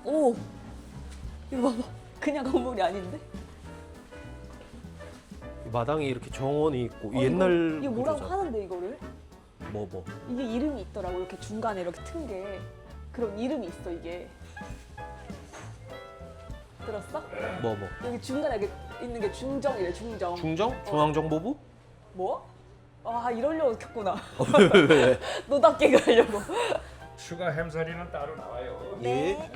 오, 이거 봐봐. 그냥 건물이 아닌데? 마당에 이렇게 정원이 있고 어, 옛날 이거 뭐라고 구조잖아. 하는데 이거를? 뭐 이게 이름이 있더라고. 이렇게 중간에 이렇게 튼 게. 그런 이름이 있어 이게. 들었어? 뭐 여기 중간에 이렇게 있는 게 중정이래, 중정. 중정? 중앙정보부? 뭐? 아, 이러려고 켰구나. 왜? 노답게 가려고. 추가 햄살이는 따로 나와요. 예.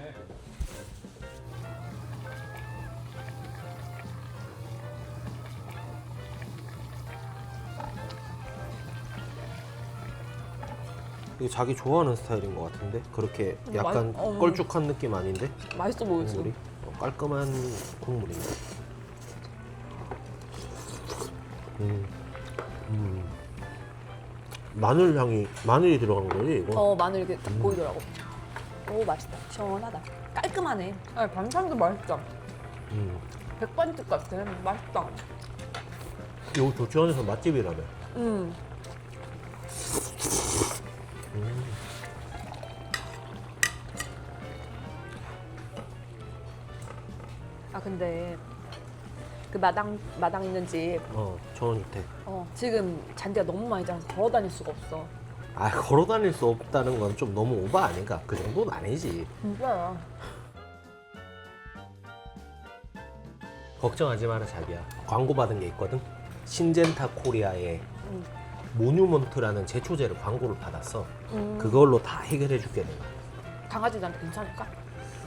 이거 자기 좋아하는 스타일인 것 같은데? 그렇게 약간 걸쭉한 느낌 아닌데? 맛있어 보이지? 국물이? 깔끔한 국물인데. 마늘 향이, 마늘이 들어간 거지 이거? 마늘 이렇게 딱 보이더라고. 오, 맛있다. 시원하다. 깔끔하네. 아니, 반찬도 맛있다. 백반집 같아. 맛있다. 이거 조치원에서 맛집이라며. 아, 근데 그 마당 있는 집 정원주택. 지금 잔디가 너무 많이 자라서 걸어 다닐 수가 없어. 아, 걸어 다닐 수 없다는 건 좀 너무 오바 아닌가? 그 정도는 아니지. 진짜야. 걱정하지 마라, 자기야. 광고 받은 게 있거든. 신젠타 코리아의 모뉴먼트라는 제초제를 광고를 받았어. 그걸로 다 해결해 줄게 내가. 강아지들한테 괜찮을까?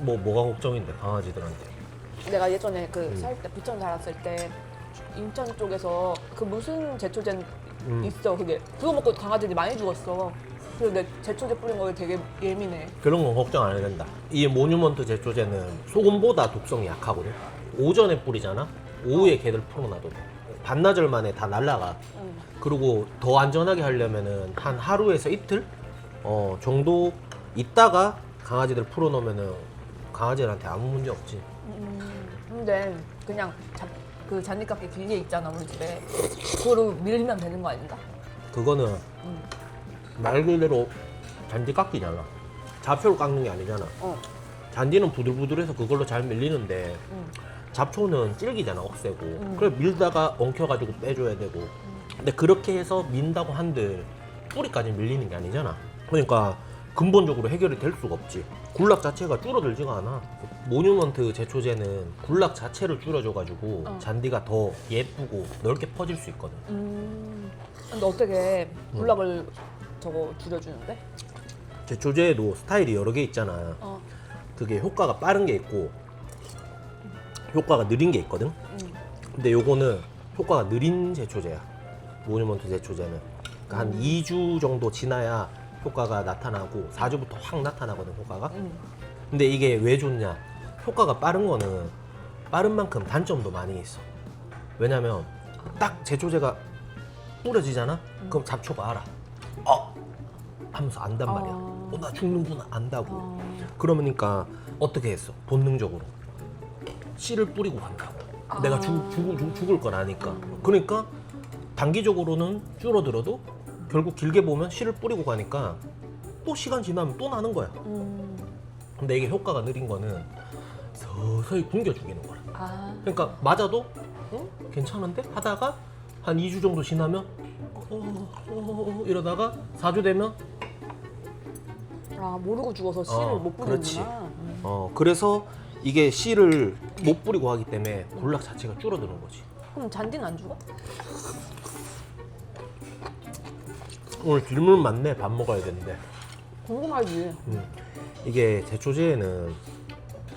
뭐가 걱정인데 강아지들한테. 내가 예전에 그 살 때 부천 살았을 때 인천 쪽에서 그 무슨 제초제 있어. 그게 그거 먹고 강아지들이 많이 죽었어. 그래서 내 제초제 뿌린 거에 되게 예민해. 그런 건 걱정 안 해도 된다. 이 모뉴먼트 제초제는 소금보다 독성이 약하거든. 오전에 뿌리잖아. 오후에 걔들 풀어놔도 돼. 반나절 만에 다 날라가. 그리고 더 안전하게 하려면은 한 하루에서 이틀 정도 있다가 강아지들 풀어놓으면은 강아지들한테 아무 문제 없지. 근데 그냥 그 잔디깎이 길게 있잖아 우리 집에. 그거로 밀면 되는 거 아닌가? 그거는 말 그대로 잔디 깎기잖아. 잡초를 깎는 게 아니잖아. 잔디는 부들부들해서 그걸로 잘 밀리는데 잡초는 질기잖아, 억세고. 그래 밀다가 엉켜가지고 빼줘야 되고. 근데 그렇게 해서 민다고 한들 뿌리까지 밀리는 게 아니잖아. 그러니까 근본적으로 해결이 될 수가 없지. 군락 자체가 줄어들지가 않아. 모뉴먼트 제초제는 군락 자체를 줄여줘가지고 잔디가 더 예쁘고 넓게 퍼질 수 있거든. 근데 어떻게 군락을 저거 줄여주는데? 제초제에도 스타일이 여러 개 있잖아. 그게 효과가 빠른 게 있고 효과가 느린 게 있거든. 근데 요거는 효과가 느린 제초제야. 모뉴먼트 제초제는 그러니까 한 2주 정도 지나야 효과가 나타나고 4주부터 확 나타나거든, 효과가. 근데 이게 왜 좋냐? 효과가 빠른 거는 빠른 만큼 단점도 많이 있어. 왜냐면 딱 제초제가 뿌려지잖아? 그럼 잡초가 알아. 하면서 안단 말이야. 나 죽는구나 안다고. 그러니까 어떻게 했어? 본능적으로 씨를 뿌리고 간다고. 내가 죽을 건 아니까. 그러니까 단기적으로는 줄어들어도 결국 길게 보면 씨를 뿌리고 가니까 또 시간 지나면 또 나는 거야. 근데 이게 효과가 느린 거는 서서히 굶겨 죽이는 거야. 그러니까 맞아도 괜찮은데? 하다가 한 2주 정도 지나면 이러다가 4주 되면 모르고 죽어서 씨를 못 뿌리는구나. 그렇지. 그래서 이게 씨를 못 뿌리고 하기 때문에 군락 자체가 줄어드는 거지. 그럼 잔디는 안 죽어? 오늘 질문 많네. 밥 먹어야 되는데. 궁금하지. 이게 제초제에는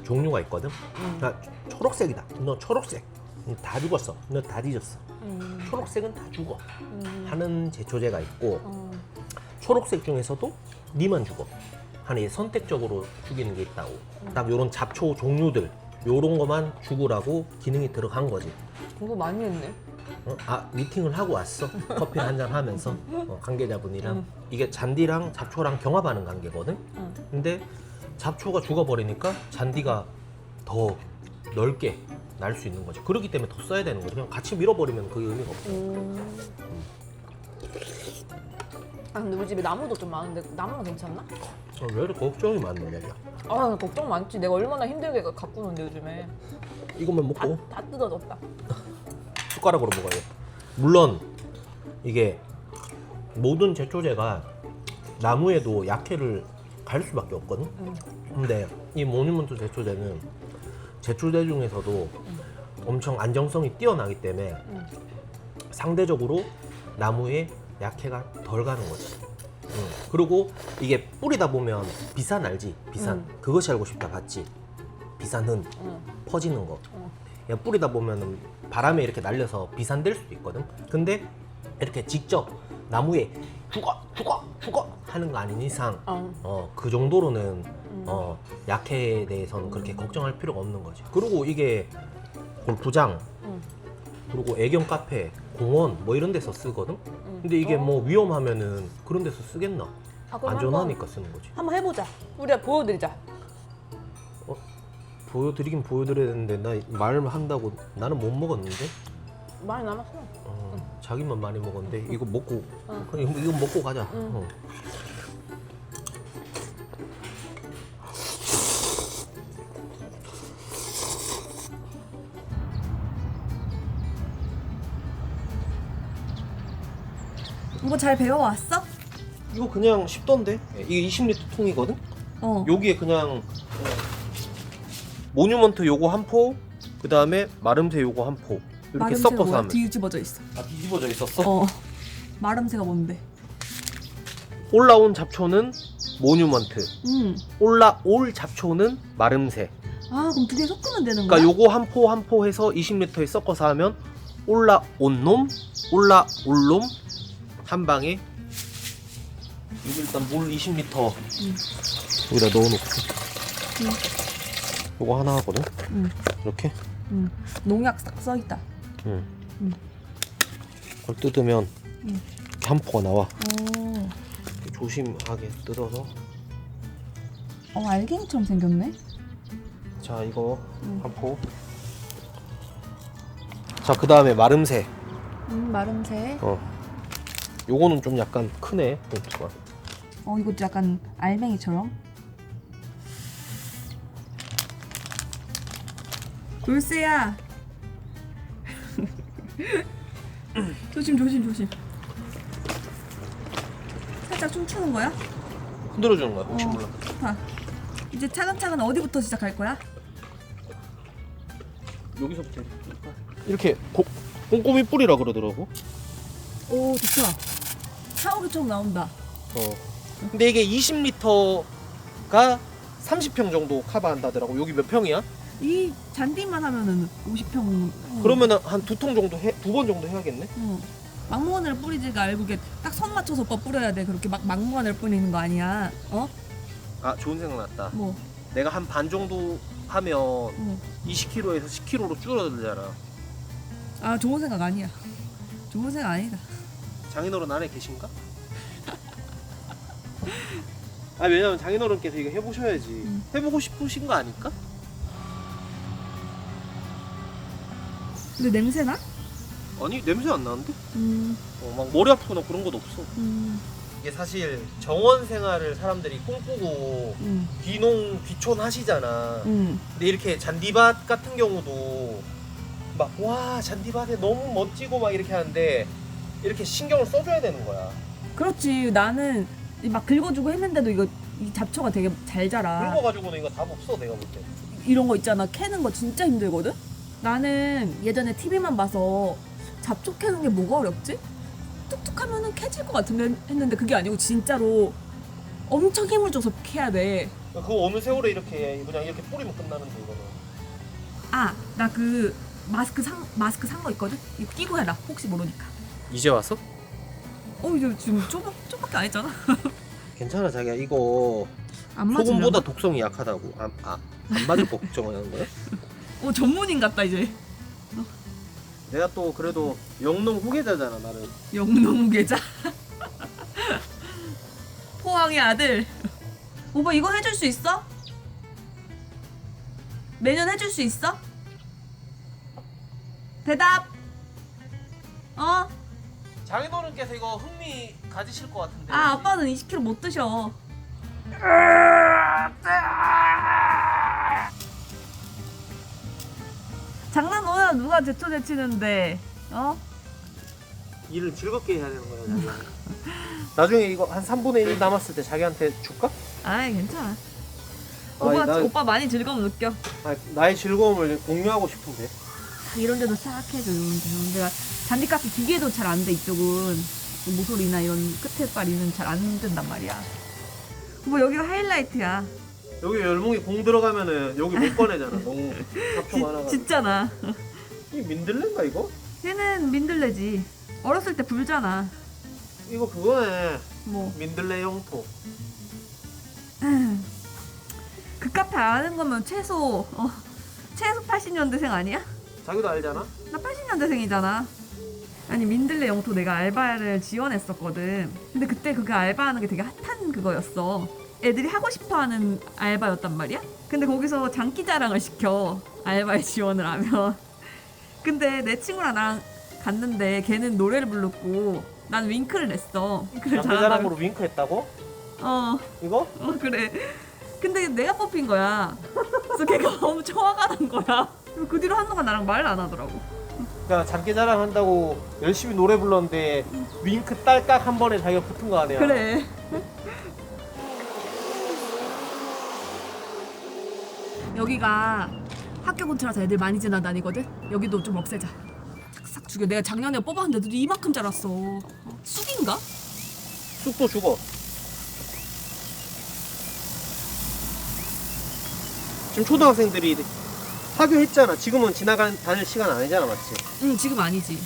종류가 있거든. 초록색이다. 너 초록색. 다 죽었어. 너 다 뒤졌어. 초록색은 다 죽어. 하는 제초제가 있고 초록색 중에서도 니만 죽어. 하는 선택적으로 죽이는 게 있다고. 딱 요런 잡초 종류들 요런 거만 죽으라고 기능이 들어간 거지. 공부 많이 했네. 미팅을 하고 왔어. 커피 한잔 하면서 관계자분이랑. 이게 잔디랑 잡초랑 경합하는 관계거든. 근데 잡초가 죽어버리니까 잔디가 더 넓게 날 수 있는 거지. 그렇기 때문에 더 써야 되는 거지. 그냥 같이 밀어버리면 그게 의미가 없어. 아 근데 우리 집에 나무도 좀 많은데 나무는 괜찮나? 왜 이렇게 걱정이 많노 내가? 아 걱정 많지. 내가 얼마나 힘들게 가꾸는데 요즘에. 이것만 먹고 다 뜯어졌다. 숟가락으로 먹어요. 물론 이게 모든 제초제가 나무에도 약해를 갈 수밖에 없거든. 근데 이 모니먼트 제초제는 제초제 중에서도 엄청 안정성이 뛰어나기 때문에 상대적으로 나무에 약해가 덜 가는 거지. 그리고 이게 뿌리다 보면 비산 알지? 비산. 그것이 알고 싶다 봤지? 비산은 퍼지는 거. 그냥 뿌리다 보면 바람에 이렇게 날려서 비산될 수도 있거든. 근데 이렇게 직접 나무에 죽어 하는 거 아닌 이상 그 정도로는 약해에 대해서는 그렇게 걱정할 필요가 없는 거지. 그리고 이게 골프장 그리고 애견 카페, 공원 뭐 이런 데서 쓰거든. 근데 이게 뭐 위험하면은 그런 데서 쓰겠나? 아, 그럼 안전하니까 쓰는 거지. 한번 해보자. 우리가 보여드리자. 보여드리긴 보여드려야 되는데 나 말을 한다고 나는 못 먹었는데. 많이 남았어. 자기만 많이 먹었는데 이거 먹고 그냥 이거 먹고 가자. 이거 잘 배워왔어? 이거 그냥 쉽던데. 이게 20리터 통이거든. 여기에 그냥 모뉴먼트 요거 한 포, 그 다음에 마름새 요거 한 포. 이렇게 마름새가 섞어서 뭐야? 하면. 뒤집어져 있어. 아 뒤집어져 있었어? 마름새가 뭔데? 올라온 잡초는 모뉴먼트. 음. 올라올 잡초는 마름새. 아 그럼 두 개 섞으면 되는 거야? 그러니까 요거 한 포 한 포 해서 20리터에 섞어서 하면 올라온 놈, 올라올 놈 한 방에. 이거 일단 물 20리터 여기다 넣어놓고. 요거 하나 하거든. 이렇게. 농약 딱 써있다. 그걸 뜯으면 이렇게 한 포가 나와. 오. 조심하게 뜯어서. 알갱이처럼 생겼네. 자 이거 한 포. 자 그 다음에 마름새. 마름새. 요거는 좀 약간 크네 봉투가. 이것도 약간 알맹이처럼. 돌쇠야. 조심. 살짝 춤추는 거야? 흔들어주는 거야 혹시 몰라. 좋다. 이제 차근차근 어디부터 시작할 거야? 여기서부터 이렇게 꼼꼼히 뿌리라 그러더라고. 오 좋다. 샤워기처럼 나온다. 근데 이게 20리터가 30평 정도 커버한다더라고. 여기 몇 평이야? 이 잔디만 하면은 50평. 그러면은 한 두 통 정도 두 번 정도 해야겠네. 막무가내로 뿌리지가 알고 이게 딱 선 맞춰서 오빠 뿌려야 돼. 그렇게 막 막무가내로 뿌리는 거 아니야. 아 좋은 생각 났다. 뭐? 내가 한 반 정도 하면 20kg에서 10kg로 줄어들잖아. 아 좋은 생각 아니야. 좋은 생각 아니다. 장인어른 안에 계신가? 아 왜냐면 장인어른께서 이거 해보셔야지. 해보고 싶으신 거 아닐까? 근데 냄새 나? 아니 냄새 안 나는데? 음. 막 머리 아프거나 그런 것도 없어. 이게 사실 정원 생활을 사람들이 꿈꾸고 귀촌 하시잖아. 근데 이렇게 잔디밭 같은 경우도 막 와 잔디밭에 너무 멋지고 막 이렇게 하는데 이렇게 신경을 써줘야 되는 거야. 그렇지. 나는 막 긁어주고 했는데도 이거 이 잡초가 되게 잘 자라. 긁어가지고는 이거 답 없어 내가 볼 때. 이런 거 있잖아. 캐는 거 진짜 힘들거든. 나는 예전에 TV만 봐서 잡초 캐는 게 뭐가 어렵지? 뚝뚝 하면은 캐질 것 같은데 했는데 그게 아니고 진짜로 엄청 힘을 줘서 캐야 돼. 그거 어느 세월에 이렇게 그냥 이렇게 뿌리면 끝나는데 이거는. 아, 나 그 마스크 산 거 있거든? 이거 끼고 해라. 혹시 모르니까. 이제 와서? 이거 지금 조금밖에 안 했잖아. 괜찮아 자기야 이거 안 맞으려나? 소금보다 독성이 약하다고. 안 맞을 거 걱정하는 거야? 전문인 같다 이제. 내가 또 그래도 영농 후계자잖아 나는. 영농계자. 포항의 아들. 오빠 이거 해줄 수 있어? 매년 해줄 수 있어? 대답. 장인어른께서 이거 흥미 가지실 것 같은데. 아 아빠는 20kg 못 드셔. 장난 오나 누가 제초 제치는데 어? 일을 즐겁게 해야 되는 거야. 자기야. 나중에 이거 한 3분의 1 남았을 때 자기한테 줄까? 아이 괜찮아. 아니, 오빠 난- 오빠 많이 즐거움 느껴. 아, 나의 즐거움을 공유하고 싶은데. 이런 데도 싹 해줘. 이런 데가 잔디카피 기계도 잘 안 돼. 이쪽은 모서리나 이런 끝에 빠리는 잘 안 된단 말이야. 뭐 여기가 하이라이트야. 여기 열몽이 공 들어가면은 여기 못 꺼내잖아. 너무 잡초 많아가지고. 진짜나. 이 민들레인가 이거? 얘는 민들레지. 어렸을 때 불잖아. 이거 그거네. 뭐 민들레 영토. 그 카페 아는 거면 최소 80년대생 아니야? 자기도 알잖아. 나 80년대생이잖아. 아니 민들레 영토 내가 알바를 지원했었거든. 근데 그때 그거 알바하는 게 되게 핫한 그거였어. 애들이 하고 싶어하는 알바였단 말이야. 근데 거기서 장기자랑을 시켜 알바에 지원을 하면. 근데 내 친구랑 나랑 갔는데 걔는 노래를 불렀고 난 윙크를 냈어. 윙크를 장기자랑으로 윙크했다고? 이거? 그래. 근데 내가 뽑힌 거야. 그래서 걔가 엄청 화가 난 거야. 그 뒤로 한동안 나랑 말 안 하더라고. 그러니까 장기자랑 한다고 열심히 노래 불렀는데 윙크 딸깍 한 번에 자기가 붙은 거 아니야? 그래. 여기가 학교 근처라서 애들 많이 지나다니거든. 여기도 좀 없애자. 싹싹 죽여. 내가 작년에 뽑았는데도 이만큼 자랐어. 쑥인가? 쑥도 죽어. 지금 초등학생들이 하교했잖아. 지금은 다닐 시간 아니잖아, 맞지? 응, 지금 아니지.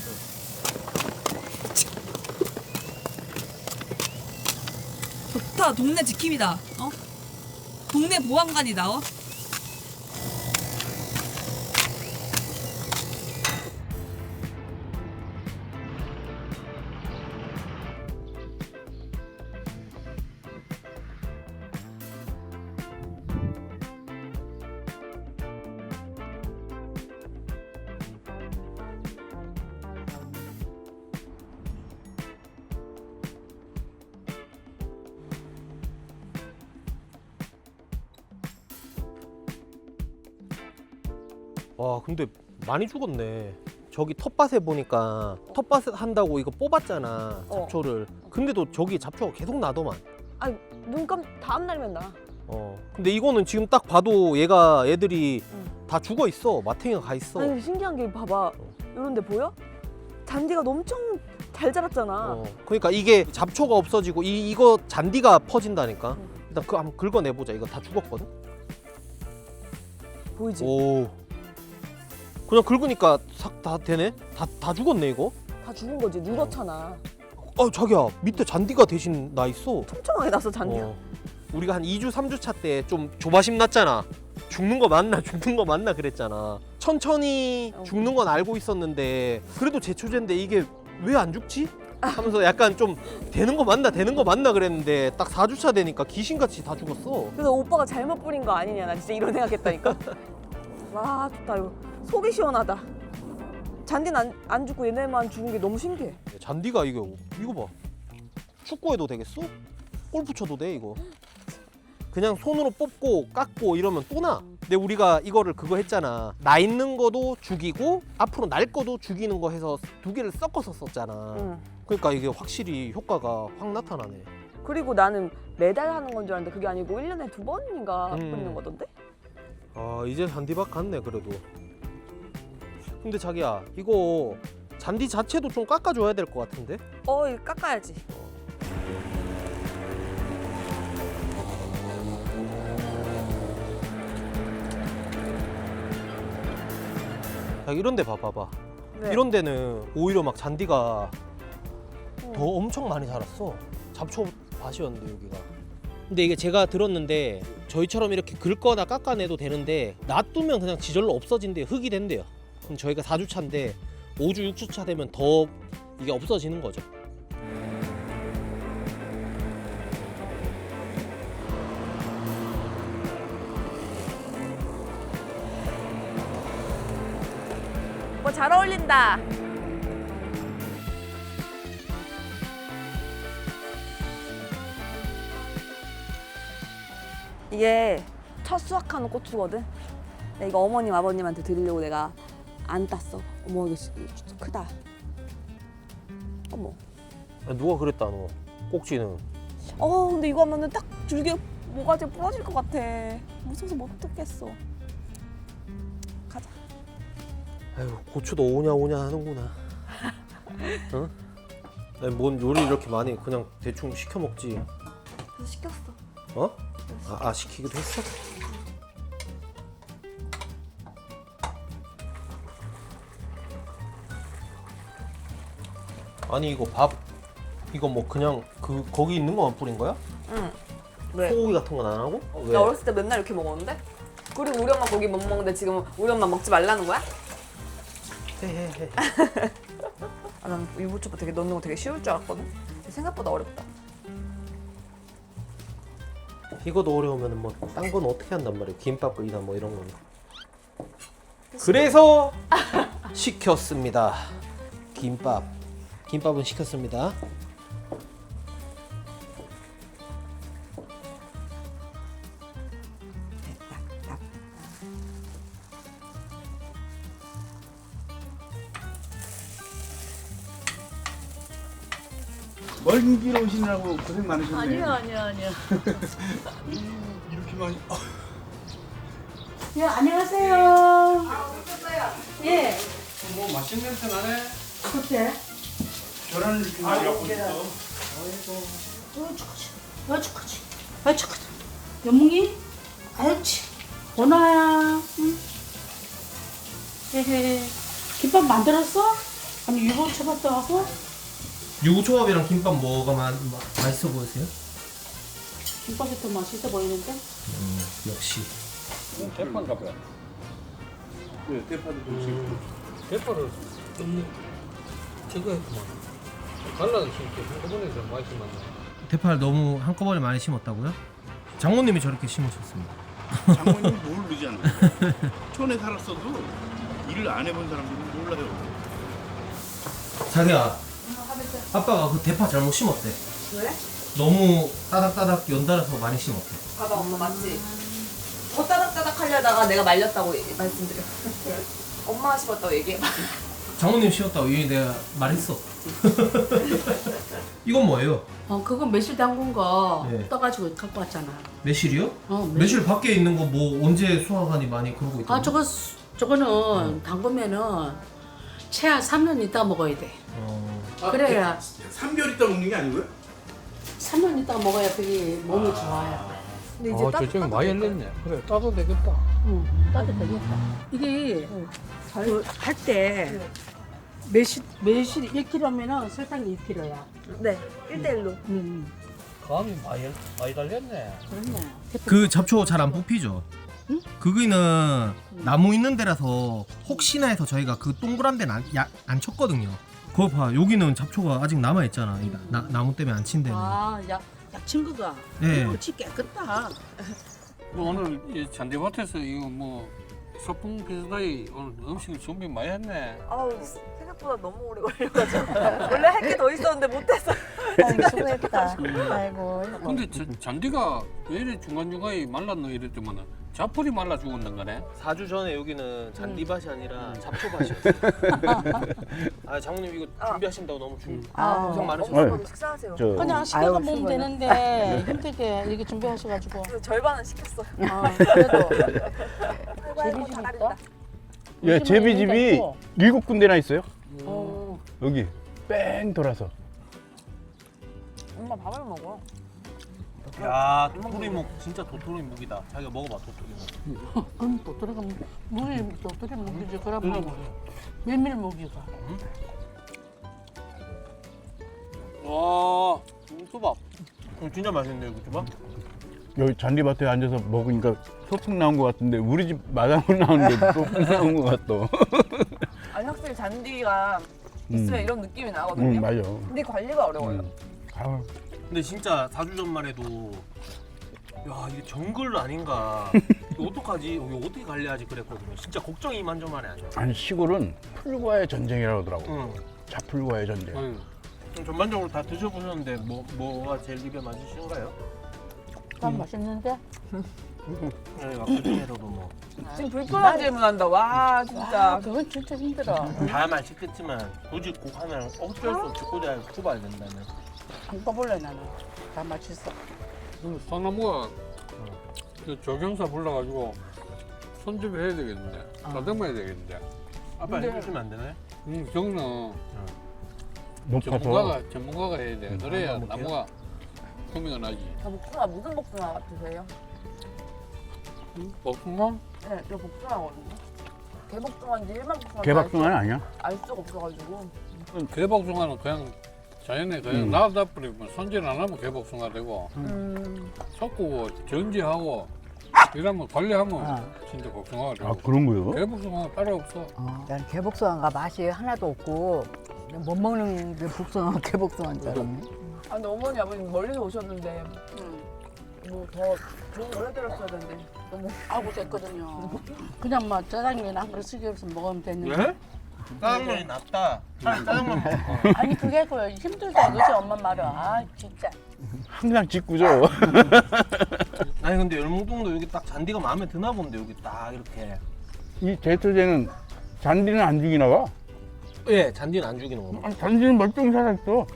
좋다. 동네 지킴이다. 어? 동네 보안관이다. 어? 와, 근데 많이 죽었네. 저기 텃밭에 보니까 텃밭 한다고 이거 뽑았잖아, 잡초를. 근데도 저기 잡초가 계속 나더만. 아니 눈감 다음 날면 나. 근데 이거는 지금 딱 봐도 애들이 다 죽어 있어. 마탱이가 가 있어. 아니 신기한 게 봐봐. 이런데 보여? 잔디가 엄청 잘 자랐잖아. 그러니까 이게 잡초가 없어지고 이거 잔디가 퍼진다니까. 일단 그거 한번 긁어내보자. 이거 다 죽었거든. 보이지? 오. 그냥 긁으니까 싹 다 되네. 다 죽었네 이거. 다 죽은 거지. 누렇잖아. 자기야, 밑에 잔디가 대신 나 있어. 촘촘하게 났어 잔디가. 우리가 한 2주 3주 차 때 좀 조바심 났잖아. 죽는 거 맞나 그랬잖아. 천천히 죽는 건 알고 있었는데 그래도 제초제인데 이게 왜 안 죽지? 하면서 약간 좀 되는 거 맞나 그랬는데 딱 4주 차 되니까 귀신같이 다 죽었어. 그래서 오빠가 잘못 뿌린 거 아니냐. 나 진짜 이런 생각했다니까. 와 좋다 이거. 속이 시원하다. 잔디는 안 죽고 얘네만 죽은 게 너무 신기해. 잔디가 이거 봐. 축구해도 되겠어? 골프 쳐도 돼 이거. 그냥 손으로 뽑고 깎고 이러면 또 나. 근데 우리가 이거를 그거 했잖아. 나 있는 거도 죽이고 앞으로 날 거도 죽이는 거 해서 두 개를 섞어서 썼잖아. 그러니까 이게 확실히 효과가 확 나타나네. 그리고 나는 매달 하는 건 줄 알았는데 그게 아니고 1년에 2번인가 뿌리는 거던데? 아, 이제 잔디밭 같네 그래도. 근데 자기야, 이거 잔디 자체도 좀 깎아줘야 될 것 같은데? 이거 깎아야지. 자, 이런 데 봐봐. 네. 이런 데는 오히려 막 잔디가 더 엄청 많이 자랐어. 잡초밭이었는데 여기가. 근데 이게 제가 들었는데 저희처럼 이렇게 긁거나 깎아내도 되는데 놔두면 그냥 지절로 없어진대. 흙이 된대요. 그럼 저희가 4주 차인데 5주 6주 차 되면 더 이게 없어지는 거죠. 잘 어울린다. 이게 첫 수확하는 고추거든. 근데 이거 어머님 아버님한테 드리려고 내가 안 땄어. 어머 이거 진짜 크다. 어머. 야, 누가 그랬다 너. 꼭지는. 근데 이거 하면은 딱 줄기 모가지 부러질 것 같아. 무서워서 못 뜯겠어. 가자. 아유 고추도 오냐 하는구나. 응? 아니, 뭔 요리 이렇게 많이 그냥 대충 시켜 먹지. 그래서 시켰어. 어? 아 시키기도 했어? 아니 이거 밥 이거 뭐 그냥 그 거기 있는 거만 뿌린 거야? 응. 왜? 소고기 같은 건 안 하고? 왜? 나 어렸을 때 맨날 이렇게 먹었는데? 그리고 우리 엄마 고기 못 먹는데 지금 우리 엄마 먹지 말라는 거야? 헤헤헤. 아, 난 유부초밥 되게 넣는 거 되게 쉬울 줄 알았거든? 근데 생각보다 어렵다. 이거도 어려우면 뭐 딴 건 어떻게 한단 말이야. 김밥 끓이나 뭐 이런 건. 그래서 시켰습니다. 김밥은 시켰습니다. 먼 길 오시느라고 고생 많으셨네요. 아니야. 이렇게 많이. 예, 안녕하세요. 예, 뭐 맛있는 냄새 나네. 그때. 계란을 이렇게 많이 갖고 있어. 어쭈커지. 연뭉이? 아유치. 원아야. 응. 헤헤. 김밥 만들었어? 아니 유부초밥도 하고? 유부초밥이랑 김밥 뭐가 맛있어 보이세요? 김밥이 더 맛있어 보이는데? 역시. 대파인가 봐. 네, 대파도 좋지. 대파를 너무 저거 했구만. 갈라서 심게 한꺼번에 좀 많이 심었네. 대파를 너무 한꺼번에 많이 심었다고요? 장모님이 저렇게 심으셨습니다. 장모님 모르잖아. 촌에 살았어도 일을 안 해본 사람들은 몰라요. 자기야, 아빠가 그 대파 잘못 심었대. 왜? 너무 따닥따닥 연달아서 많이 심었대. 봐봐 엄마 맞지? 더 따닥따닥 하려다가 내가 말렸다고 말씀드려. 엄마가 씹었다고 얘기해봐. 장모님 심었다고 이미 내가 말했어. 이건 뭐예요? 그거 매실 담근 거 네. 떠가지고 갖고 왔잖아. 매실이요? 매실. 매실 밖에 있는 거 뭐 언제 수확하니 많이 그러고 있던데. 저거는 담그면은 최하 3년 있다 먹어야 돼. 그래야 3개월 있다 먹는 게 아니고요? 3년 있다 먹어야 그게 몸이 좋아요. 근데 이제 저 좀 많이 열렸네. 그래 따도 되겠다. 따뜻하겠다. 이게 할 때 매실 1kg면은 설탕이 2kg야. 네 1대1로. 감이 많이 달렸네. 그렇네. 그 잡초 잘 안 뽑히죠? 응? 그거는 나무 있는 데라서 혹시나 해서 저희가 그 동그란 데는 안 쳤거든요. 그거 봐, 여기는 잡초가 아직 남아 있잖아. 나무 때문에 안 친 데는. 약친 거가. 네. 그렇지 깨끗다. 뭐 오늘 이 잔디밭에서 이거 뭐 소풍 비슷하게 오늘 음식 준비 많이 했네. 아우 생각보다 너무 오래 걸려가지고 원래 할 게 더 있었는데 못했어. 아이고 수고했다. 아이고. 근데 잔디가 왜 이래 중간중간에 말랐노 이랬더만은 자풀이 말라 죽었는 거네. 4주 전에 여기는 잔디밭이 아니라 잡초밭이었어요. 아 장모님 이거 준비하신다고 너무 고생 많으셨어요. 엄마 식사하세요. 그냥 시켜서 먹으면 되는데 힘들게 이렇게 준비하셔가지고. 그래서 절반은 시켰어요. 그래도 아이고 잘하린다. 예, 제비집이 7군데나 있어요. 어. 여기 뺑 돌아서. 엄마 밥을 먹어. 야 도토리묵 진짜 도토리묵이다. 자기가 먹어봐 도토리묵. 그럼 도토리가 물이 도토리 먹이지 그러면 메밀묵이가. 와 유부초밥. 진짜 맛있네요 유부초밥. 여기 잔디밭에 앉아서 먹으니까 소풍 나온 것 같은데 우리 집 마당으로 나오는데 소풍 나온 것 같다. 아니 확실히 잔디가 있으면 이런 느낌이 나거든요. 맞아. 근데 관리가 어려워요. 아, 근데 진짜 4주 전만 해도 야 이게 정글 아닌가. 이거 어떡하지? 여기 어떻게 관리하지 그랬거든요. 진짜 걱정이 이만저만이 아니야. 아니 시골은 풀과의 전쟁이라고 하더라고. 응. 자풀과의 전쟁. 그럼 전반적으로 다 드셔보셨는데 뭐가 제일 입에 맞으시는가요? 참 맛있는데? 내가 그때로도 뭐 지금 불편한 질문한다. 와 진짜. 아, 그건 진짜 힘들어. 다 맛있겠지만 굳이 꼭 하면 어쩔 수 없이 꽂아야 꼽아야 된다는. 안 떠볼래 나는. 다 맛있어. 그럼 사나무가 그 조경사 불러가지고 손질을 해야 되겠는데, 다듬어야 되겠는데. 아빠 해주시면 안 되나요? 저거는 높아서. 전문가가 해야 돼. 그래야 아, 뭐 나무가 소미가 나지. 저 복숭아 무슨 복숭아 드세요? 복숭아? 네, 저 복숭아거든요. 개복숭아인지 일반 복숭아인지 개박숭아는 아니야? 알 수가 없어가지고. 개복숭아는 그냥 자연에 그냥 놔다 버리면 손질 안 하면 개복숭아 되고 섞고 전지하고 이러면 관리하면 진짜 복숭아가 되고. 아 그런 거요? 개복숭아가 따로 없어. 난 개복숭아가 맛이 하나도 없고 못 먹는 게 복숭아 개복숭아인 줄 알았네. 아 근데 어머니 아버님 멀리서 오셨는데 뭐 더 좋은 걸 해드렸어야 되는데 너무 아고 됐거든요. 그냥 막 짜장면 한 그릇 쓰기로서 먹으면 됐는데. 예? 짜장면이 낫다. 차라리 짜장면 먹어. 아니 그게 그 힘들다 그지 엄마 말은. 아 진짜. 항상 짓궂어. 아니 근데 열무동도 여기 딱 잔디가 마음에 드나 본데 여기 딱 이렇게. 이 제초제는 잔디는 안 죽이나 봐. 예, 잔디는 안 죽이는 거. 아니, 잔디는 멀쩡히 살아있어.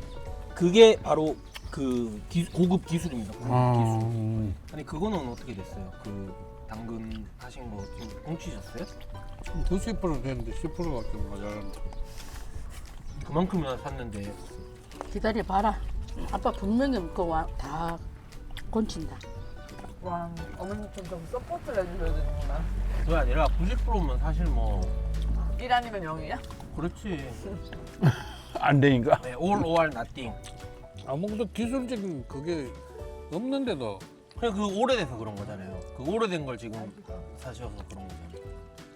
그게 바로 그 고급 기술입니다. 고급 아, 기술. 아니 그거는 어떻게 됐어요? 그 당근 하신 거 지금 뭉치셨어요? 90% 되는데 10%가 좀 모자란다. 그만큼이나 샀는데 기다려 봐라. 아빠 분명히 그다 건친다. 와 어머니 좀 서포트를 해주셔야 되는구나. 그게 아니라 90%면 사실 뭐 1 아니면 0이야? 그렇지. 안 되니까. 네, all or nothing. 아무것도 기술적인 그게 없는데도 그냥 그 오래돼서 그런 거잖아요. 그 오래된 걸 지금 사셔서 그런 거잖아요.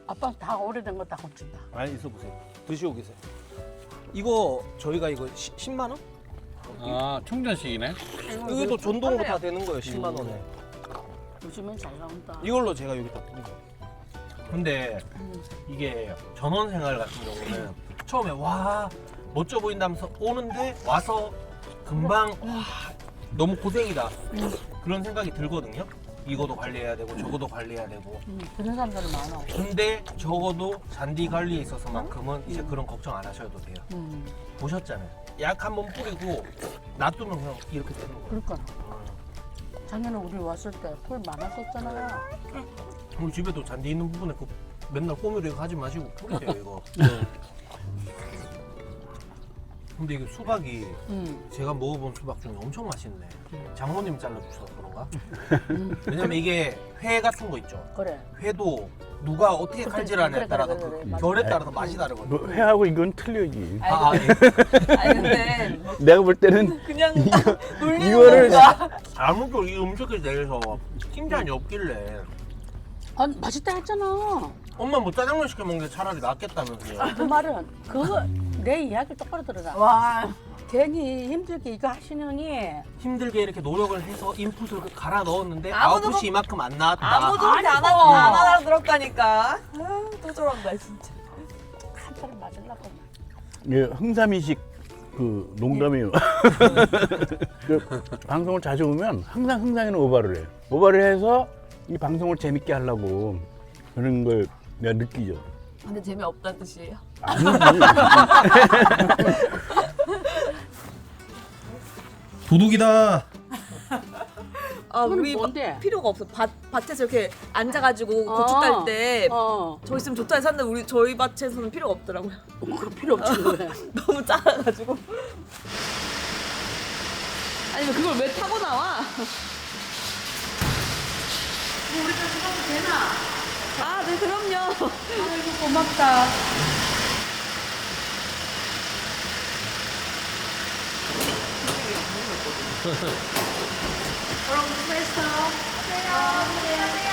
아빠 다 오래된 거 다 건친다. 아니 있어 보세요. 드시고 계세요. 이거 저희가 이거 10만 원? 아 충전식이네. 이것도 전동으로 다 되는 거예요. 10만 원에. 요즘엔 잘 나온다. 이걸로 제가 여기다 뿌리고. 근데 이게 전원 생활 같은 경우는 처음에 와 멋져 보인다면서 오는데 와서 금방 와 너무 고생이다 그런 생각이 들거든요. 이거도 관리해야 되고 저거도 관리해야 되고. 그런 사람들은 많아. 근데 적어도 잔디 관리에 있어서만큼은 이제 그런 걱정 안 하셔도 돼요. 보셨잖아요. 약 한 번 뿌리고 놔두면 그냥 이렇게 되는 거예요. 그러니까. 작년에 우리 왔을 때 풀 많았었잖아요. 우리 집에도 잔디 있는 부분에 그 맨날 호미로 이거 하지 마시고 뿌리세요 이거. 근데 이게 수박이 제가 먹어본 수박 중에 엄청 맛있네. 장모님 잘라주셔서 그런가? 왜냐면 이게 회 같은 거 있죠. 그래. 회도 누가 어떻게 칼질하냐에 그래, 따라서 그래, 그 맞아. 결에 따라서 맛이 다르거든요. 너 회하고 이건 틀려지. 아, 예. 아니 근데 내가 볼 때는 그냥 놀리는 이거를 건가? 아무도 이 음식에 대해서 칭찬이 없길래 아 맛있다 했잖아. 엄마 뭐 짜장면 시켜 먹는 게 차라리 낫겠다면서요. 그 말은 그거 내 이야기 똑바로 들어라. 와 괜히 힘들게 이거 하시느니 힘들게 이렇게 노력을 해서 인풋을 갈아 넣었는데 아무도 아웃풋이 이만큼 안 나왔다. 아무도 그렇게 안 하고 안 알아들었다니까. 또 저런다 진짜. 한참 맞으려고. 예, 흥삼이식 그 농담이에요. 그 방송을 자주 보면 항상 흥삼이는 오바를 해. 오바를 해서 이 방송을 재밌게 하려고 그런 걸 내가 느끼죠. 근데 재미없다는 뜻이에요? 아니지. 도둑이다. 아 우리 뭔데? 필요가 없어. 밭에서 이렇게 앉아가지고 고추 딸 때 저 있으면 좋다 해서 샀는데 우리 저희 밭에서는 필요가 없더라고요. 그거 필요 없지 그래. 너무 작아가지고. 아니 그걸 왜 타고 나와? 우리 집 가도 되나? 아, 네 그럼요. 아이고 고맙다. 여러분 수고했어요. 안녕하세요.